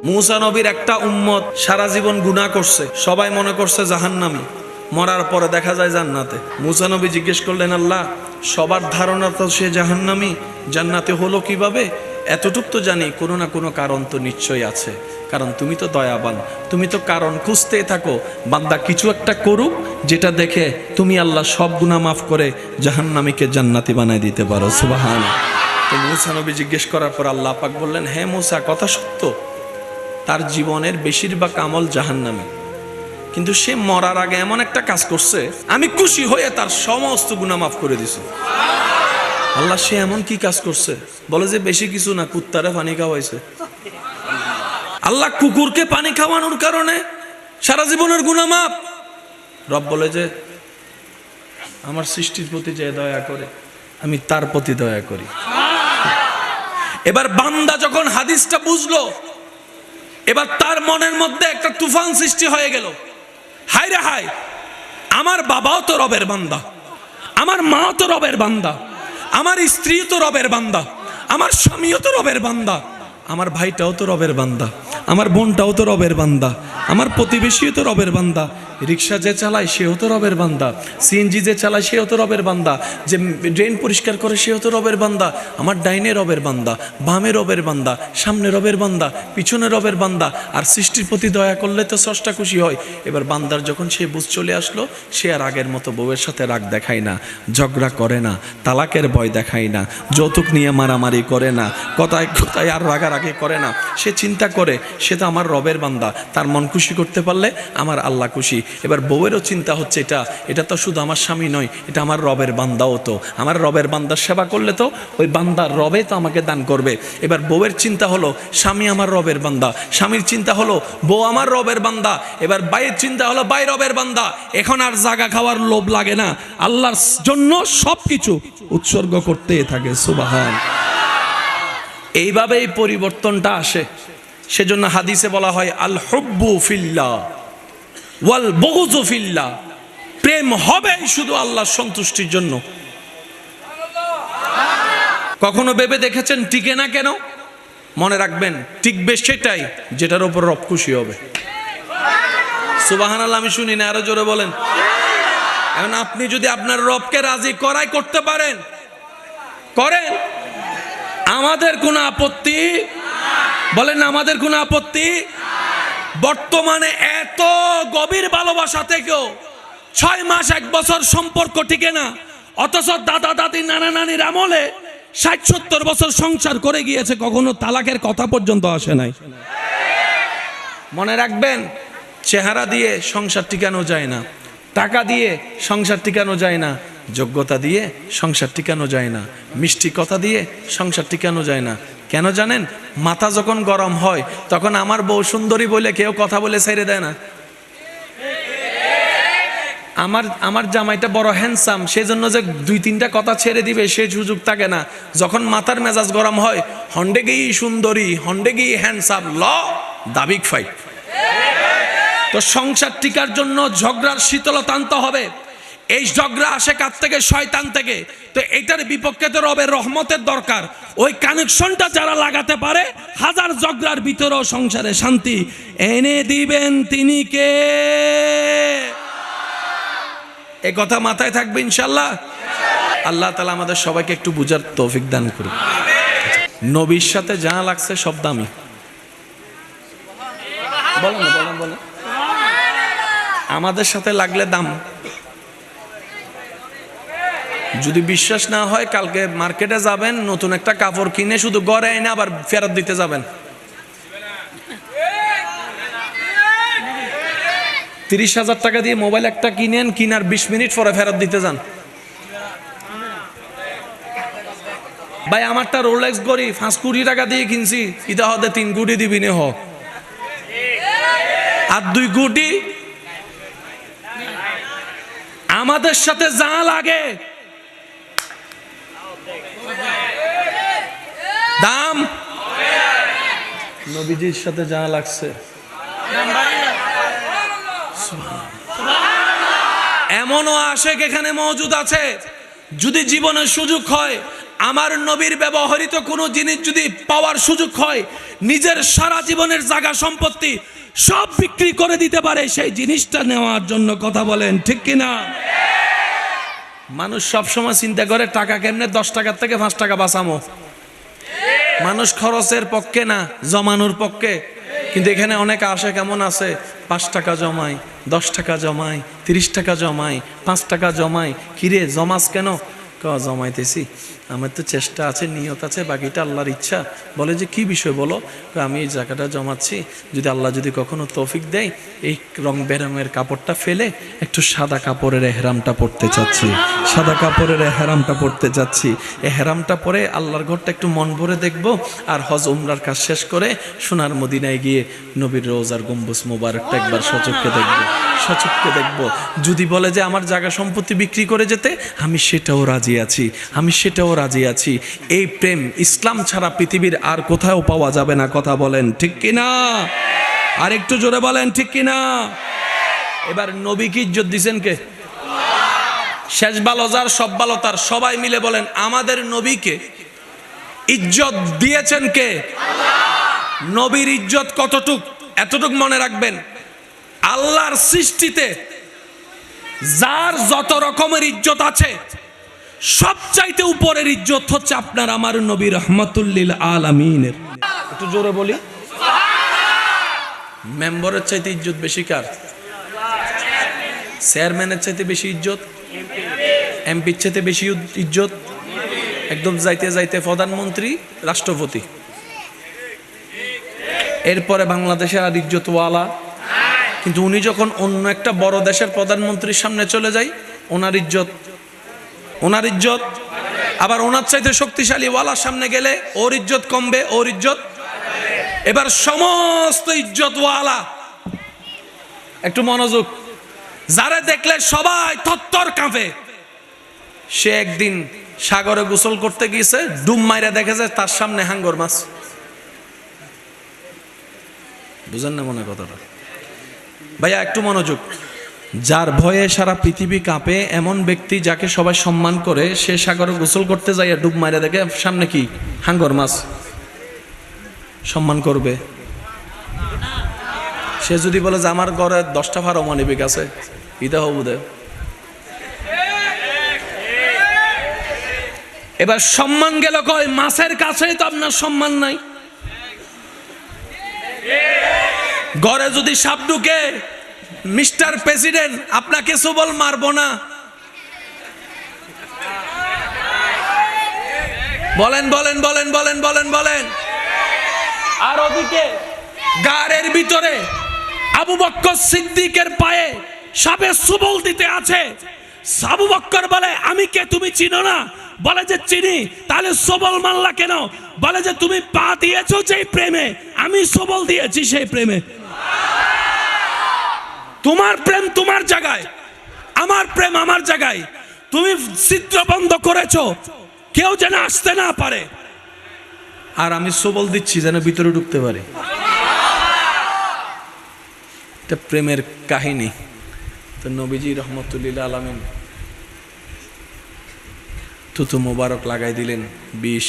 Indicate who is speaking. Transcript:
Speaker 1: মুসা নবীর একটা উম্মত সারা জীবন গুনাহ করছে, সবাই মনে করছে জাহান্নামী, মরার পরে দেখা যায় জান্নাতে। মুসা নবী জিজ্ঞেস করলেন, আল্লাহ সবার ধারণা তো সে জাহান্নামী, জান্নাতে হলো কিভাবে? এতটুক তো জানি কোনো না কোনো কারণ তো নিশ্চয়ই আছে, কারণ তুমি তো দয়াবান, তুমি তো কারণ খুঁজতে থাকো, বান্দা কিছু একটা করুক যেটা দেখে তুমি আল্লাহ সব গুনাহ মাফ করে জাহান্নামীকে জান্নাতি বানায় দিতে পারো। সুবহানাল্লাহ। তো মুসা নবী জিজ্ঞেস করার পর আল্লাহ পাক বললেন, হ্যাঁ মুসা, কথা সত্য, তার জীবনের বেশিরভাগ আমল জাহান্নামী, কিন্তু সে মরার আগে এমন একটা কাজ করছে আমি খুশি হয়ে তার সমস্ত গুনাহ মাফ করে দিছি। আল্লাহ, সে এমন কি কাজ করছে? বলে যে বেশি কিছু না, কুত্তারে পানি খাওয়াইছে। আল্লাহ কুকুরকে পানি খাওয়ানোর কারণে সারা জীবনের গুনাহ মাফ। রব বলে যে আমার সৃষ্টির প্রতি যে দয়া করে আমি তার প্রতি দয়া করি। এবার বান্দা যখন হাদিসটা বুঝলো, এবার তার মনের মধ্যে একটা তুফান সৃষ্টি হয়ে গেল। হায় রে হায়, আমার বাবাও তো রবের বান্দা, আমার মাও তো রবের বান্দা, আমার স্ত্রীও তো রবের বান্দা, আমার স্বামীও তো রবের বান্দা, আমার ভাইটাও তো রবের বান্দা, আমার বোনটাও তো রবের বান্দা, আমার প্রতিবেশীও তো রবের বান্দা, রিক্সা যে চালায় সেও তো রবের বান্দা, সিএনজি যে চালায় সেও তো রবের বান্দা, যে ড্রেন পরিষ্কার করে সেও তো রবের বান্দা, আমার ডাইনে রবের বান্দা, বামে রবের বান্দা, সামনে রবের বান্দা, পিছনে রবের বান্দা। আর সৃষ্টির প্রতি দয়া করলে তো স্রষ্টা খুশি হয়। এবার বান্দার যখন সে বুঝ চলে আসলো, সে আর আগের মতো বউয়ের সাথে রাগ দেখায় না, ঝগড়া করে না, তালাকের ভয় দেখায় না, যৌতুক নিয়ে মারামারি করে না, কথায় কথায় আর রাগারাগি করে না। সে চিন্তা করে সে তো আমার রবের বান্দা, তার মন খুশি করতে পারলে আমার আল্লাহ খুশি। এবার বউয়েরও চিন্তা হচ্ছে এটা তো শুধু আমার স্বামী নয়, এটা আমার রবের বান্দাও, তো আমার রবের বান্দার সেবা করলে তো ওই বান্দার রবে তো আমাকে দান করবে। এবার বউয়ের চিন্তা হলো স্বামী আমার রবের বান্দা, স্বামীর চিন্তা হলো বউ আমার রবের বান্দা, এবার বাইয়ের চিন্তা হলো বাই রবের বান্দা। এখন আর জাগা খাওয়ার লোভ লাগে না, আল্লাহর জন্য সবকিছু উৎসর্গ করতে থাকে। সুবহান। এইভাবে এই পরিবর্তনটা আসে। সেজন্য হাদিসে বলা হয় আল হুব্বু ফিল্লাহ ওয়াল বুগযু ফিল্লাহ, প্রেম হবে শুধু আল্লাহর সন্তুষ্টির জন্য। কখনো ভেবে দেখেছেন টিকে না কেন? মনে রাখবেন টিকবে সেটাই যেটার উপর রব খুশি হবে। সুবহানাল্লাহ। আমি শুনি না, আরো জোরে বলেন। এখন আপনি যদি আপনার রবকে রাজি করাই করতে পারেন করেন, আমাদের কোনো আপত্তি বলেন, আমাদের কোনো আপত্তি। বর্তমানে এত গভীর ভালোবাসা থেকেও 6 মাস 1 বছর সম্পর্ক টিকে না, অথচ দাদা দাদি নানা নানির আমলে 60-70 বছর সংসার করে গিয়েছে, কখনো তালাকের কথা পর্যন্ত আসে নাই। মনে রাখবেন, চেহারা দিয়ে সংসার টিকানো যায় না, টাকা দিয়ে সংসার টিকানো যায় না, যোগ্যতা দিয়ে সংসার টিকানো যায় না, মিষ্টি কথা দিয়ে সংসার টিকানো যায় না। কেন জানেন? মাথা যখন গরম হয় তখন আমার বউ সুন্দরী বলে কেউ কথা বলে ছেড়ে দেয় না। আমার জামাইটা বড় হ্যান্ডসাম, সেজন্য যে 2-3টা কথা ছেড়ে দিবে সে সুযোগ থাকে না। যখন মাথার মেজাজ গরম হয়, হন্ডে গিয়ে সুন্দরী, হন্ডে গিয়ে হ্যান্ডসাম, ল দাবিক ফাইট। তো সংসার টিকার জন্য ঝগড়ার শীতলতা আনতে হবে। এই ঝগড়া আসে কার থেকে? শয়তান থেকে। তো এটার বিপক্ষে তো রবের রহমতের দরকার। ওই কানেকশনটা যারা লাগাতে পারে, হাজার ঝগড়ার ভিতরেও সংসারে শান্তি এনে দিবেন তিনি কে? এই কথা মাথায় থাকবে ইনশাআল্লাহ। আল্লাহ তাআলা আমাদের সবাইকে একটু বুঝার তৌফিক দান করুন। নবীর সাথে যা লাগছে সব দামি। বলেন না, বলেন বলেন। আমাদের সাথে লাগলে দাম। যদি বিশ্বাস না হয়, কালকে মার্কেটে যাবেন, নতুন একটা কাপড় কিনে শুধু ঘরে এনে আবার ফেরত দিতে যাবেন। 30,000 টাকা দিয়ে মোবাইল একটা কিনেন, কিনার 20 মিনিট পরে ফেরত দিতে যান। ভাই আমারটা রোলেক্স ঘড়ি 5 কোটি টাকা দিয়ে কিনছি, এটা হতে 3 কোটি দিবি নে, আর 2 কোটি। আমাদের সাথে যা লাগে দাম, নবীজির সাথে যা লাগছে এমনও আশেক এখানে মওজুদ আছে, যদি জীবনের সুযোগ হয় আমার নবীর ব্যবহৃত কোনো জিনিস যদি পাওয়ার সুযোগ হয়, নিজের সারা জীবনের জায়গা সম্পত্তি সব বিক্রি করে দিতে পারে সেই জিনিসটা নেওয়ার জন্য। কথা বলেন ঠিক কিনা? মানুষ সব সময় চিন্তা করে টাকা কেমনে 10 টাকার থেকে 5 টাকা বাঁচামো। মানুষ খরচের পক্ষে না, জমানোর পক্ষে। কিন্তু এখানে অনেকে আসে কেমন আছে, 5 টাকা জমাই, 10 টাকা জমাই, 30 টাকা জমাই, 5 টাকা জমাই। কিরে জমাস কেন? জমাইতেছি, আমার তো চেষ্টা আছে, নিয়ত আছে, বাকিটা আল্লাহর ইচ্ছা। বলে যে কি বিষয় বলো? আমি এই জায়গাটা জমাচ্ছি, যদি আল্লাহ যদি কখনো তৌফিক দেয় এই রং বেরঙের কাপড়টা ফেলে একটু সাদা কাপড়ের এহরামটা পরতে চাচ্ছি, সাদা কাপড়ের এহরামটা পরতে চাচ্ছি। এহরামটা পরে আল্লাহর ঘরটা একটু মন ভরে দেখবো, আর হজ উমরার কাজ শেষ করে সোনার মদিনায় গিয়ে নবীর রোজার গম্বুজ মোবারকটা একবার সচক্ষে দেখবো, সচক্ষে দেখবো। যদি বলে যে আমার জায়গা সম্পত্তি বিক্রি করে যেতে, আমি সেটাও রাজি আছি, আমি সেটাও রাজি আছি। এই প্রেম ইসলাম ছাড়া পৃথিবীর আর কোথাও পাওয়া যাবে না। কথা বলেন ঠিক কিনা? আর একটু জোরে বলেন ঠিক কিনা? এবার নবীকে ইজ্জত দিছেন কে? শেষ ভালো যার, সব ভালো তার। সবাই মিলে বলেন আমাদের নবীকে ইজ্জত দিয়েছেন কে? নবীর ইজ্জত কতটুক? এতটুক মনে রাখবেন, আল্লাহর সৃষ্টিতে যার যত রকমের ইজ্জত আছে, সবচাইতে উপরের ইজ্জত হচ্ছে আপনার আমার নবী রাহমাতুল লিল আলামিনের। একটু জোরে বলি। মেম্বারের চাইতে ইজ্জত বেশি কার? চেয়ারম্যানের চাইতে বেশি ইজ্জত, এমপির চাইতে বেশি ইজ্জত, একদম যাইতে যাইতে প্রধানমন্ত্রী, রাষ্ট্রপতি। এরপরে বাংলাদেশের আর ইজ্জতওয়ালা। কিন্তু উনি যখন অন্য একটা বড় দেশের প্রধানমন্ত্রীর সামনে চলে যায়, ওনার ইজ্জত, ওনার ইজ্জত। আবার ওনার চাইতে শক্তিশালী ওয়ালার সামনে গেলে ওর ইজ্জত কমবে, ওর ইজ্জত। এবার সমস্ত ইজ্জতওয়ালা একটু মনোযোগ, যারা দেখলে সবাই থরথর কাঁপে, সে একদিন সাগরে গোসল করতে গিয়েছে, ডুব মাইরা দেখে যায় তার সামনে হাঙ্গর মাছ। বুঝেন না মনে কথাটা? ভাইয়া একটু মনোযোগ। যার ভয়ে সারা পৃথিবী কাঁপে, এমন ব্যক্তি যাকে সবাই সম্মান করে, সে সাগরে গোসল করতে যায় ডুব মাইরা দেখে সামনে কি? হাঙ্গর মাছ। সম্মান করবে? সে যদি বলে যে আমার ঘরে 10টা পারমাণবিক আছে, ইদা হবু দে। এবার সম্মান গেল কয়? মাছের কাছেই তো আপনার সম্মান নাই। ঘরে যদি সাপ ঢুকে, মিস্টার প্রেসিডেন্ট আপনাকে সবল মারবো না। বলেন বলেন বলেন বলেন বলেন বলেন। আর ওদিকে গাড়ের ভিতরে আবু বকর সিদ্দিকের পায়ে সাপে সবল দিতে আছে। আবু বকর বলে আমি কে, তুমি চিনো না? বলে যে চিনি। তাহলে সবল মারলা কেন? বলে যে তুমি পা দিয়েছো যেই প্রেমে, আমি সবল দিয়েছি সেই প্রেমে। তোমার প্রেম তোমার জায়গায়, আমার প্রেম আমার জায়গায়। তুমি ছিদ্র বন্ধ করেছো কেউ যেন আসতে না পারে, আর আমি সবল দিচ্ছি যেন ভিতরে ঢুকতে পারে। এটা প্রেমের কাহিনী। তো নবীজি রাহমাতুল লিল আলামিন থুতু মোবারক লাগাই দিলেন 20